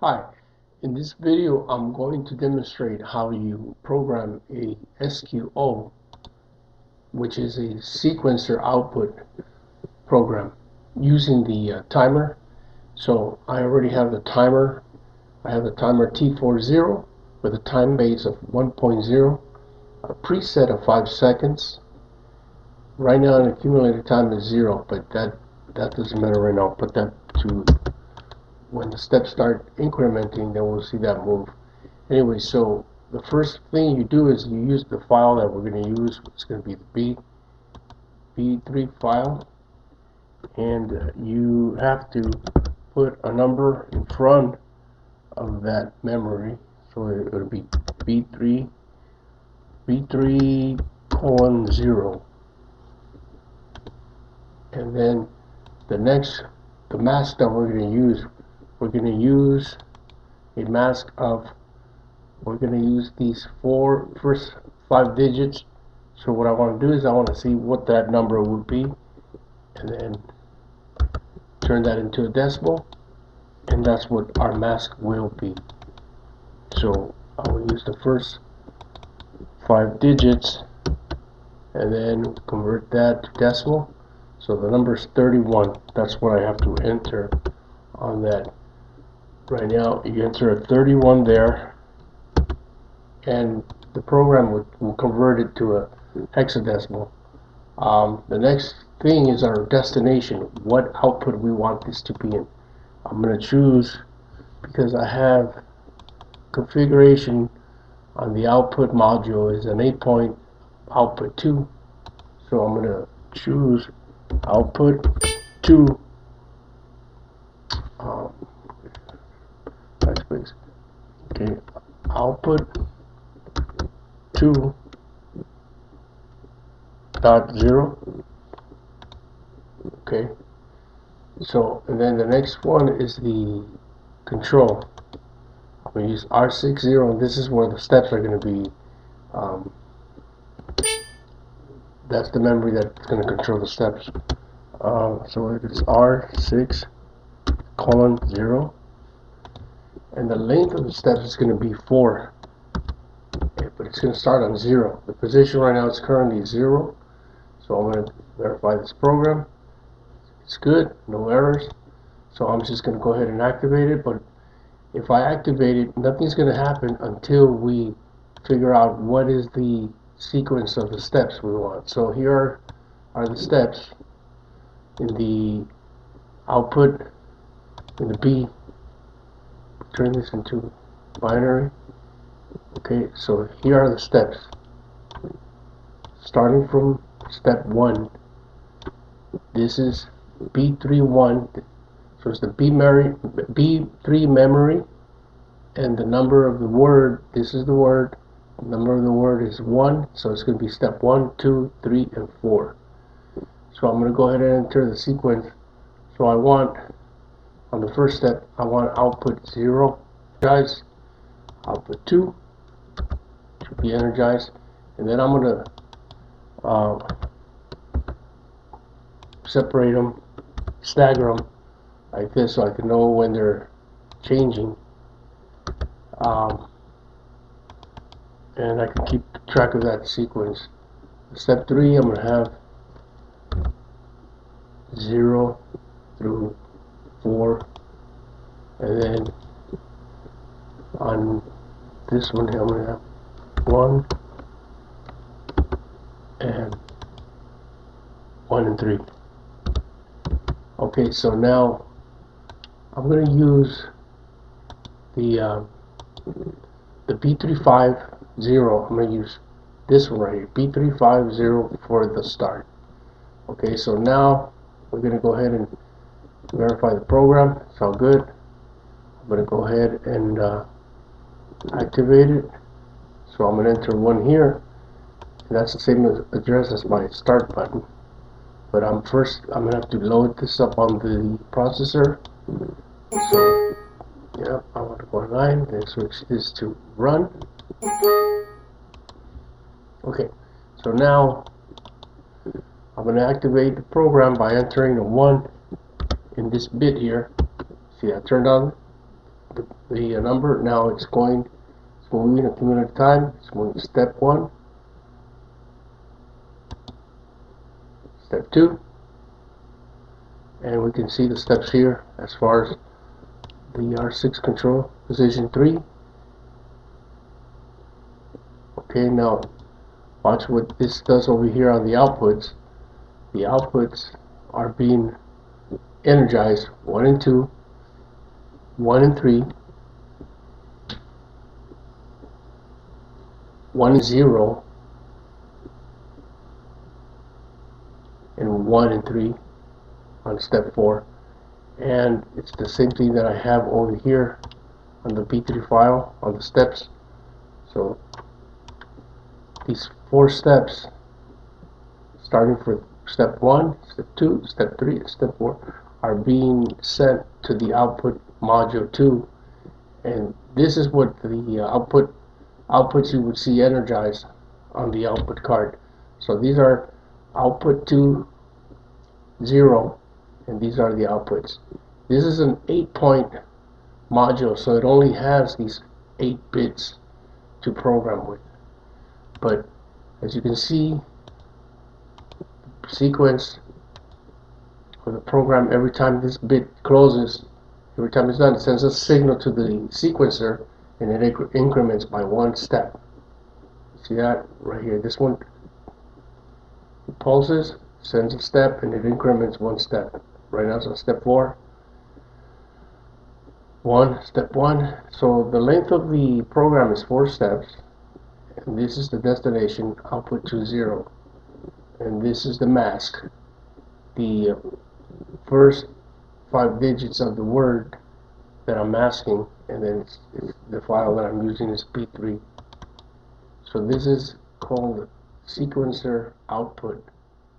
Hi, in this video I'm going to demonstrate how you program a SQO, which is a sequencer output program, using the timer. So I already have the timer. I have the timer T40 with a time base of 1.0, a preset of 5 seconds. Right now the accumulated time is 0, but that doesn't matter right now. I'll put that to when the steps start incrementing, then we'll see that move. Anyway, so the first thing you do is you use the file that we're going to use. It's going to be the B3 file, and you have to put a number in front of that memory. So it'll be B3 colon 0, and then the mask that we're going to use a mask of, we're going to use these first 5 digits. So what I want to do is I want to see what that number would be, and then turn that into a decimal, and that's what our mask will be. So I will use the first 5 digits and then convert that to decimal. So the number is 31. That's what I have to enter on that. Right now you enter a 31 there, and the program will convert it to a hexadecimal. The next thing is our destination, what output we want this to be in. I'm going to choose, because I have configuration on the output module is an 8-point output 2, so I'm going to choose output 2, okay, output 2 dot 0. Okay, so and then the next one is the control. I'm going to use R60, and this is where the steps are going to be. That's the memory that's going to control the steps. So it's R6 colon 0, and the length of the steps is going to be 4. Okay, but it's going to start on 0. The position right now is currently 0. So I'm going to verify this program. It's good, no errors. So I'm just going to go ahead and activate it. But if I activate it, nothing's going to happen until we figure out what is the sequence of the steps we want. So here are the steps in the output, in the B. Turn this into binary. Okay, so here are the steps. Starting from step 1, this is B31, so it's the B3 memory, and the number of the word, this is the word, the number of the word is 1, so it's going to be step 1, 2, 3, and 4. So I'm going to go ahead and enter the sequence. So I want, on the first step, I want output 0, guys, output 2 to be energized, and then I'm going to separate them, stagger them like this, so I can know when they're changing, and I can keep track of that sequence. Step 3, I'm going to have 0 through 4, and then on this one here I'm going to have 1 and 1 and 3. Okay, so now I'm going to use the B350. I'm going to use this one right here, B350 for the start. Okay, so now we're going to go ahead and verify the program. It's all good. I'm going to go ahead and activate it. So I'm going to enter 1 here, and that's the same address as my start button. But I'm going to have to load this up on the processor. So yeah, I want to go online and switch this to run. Okay, so now I'm going to activate the program by entering the 1 in this bit here. See, I turned on the number. Now it's moving a cumulative time. It's moving step 1, step 2, and we can see the steps here as far as the R6 control, position 3. Okay, now watch what this does over here on the outputs. The outputs are being energized, 1 and 2, 1 and 3, 1 and 0, and 1 and 3 on step 4. And it's the same thing that I have over here on the B3 file on the steps. So these 4 steps, starting for step 1, step 2, step 3, and step 4, are being sent to the output module 2, and this is what the outputs you would see energized on the output card. So these are output 2, 0, and these are the outputs. This is an 8-point module, so it only has these 8 bits to program with. But as you can see, the sequence of the program, every time this bit closes, every time it's done, it sends a signal to the sequencer, and it increments by 1 step. See that right here? This one pulses, sends a step, and it increments 1 step. Right now, so step 4, 1, step 1. So the length of the program is 4 steps, and this is the destination, output to 0, and this is the mask. The first 5 digits of the word that I'm masking, and then it's the file that I'm using is P3. So this is called sequencer output.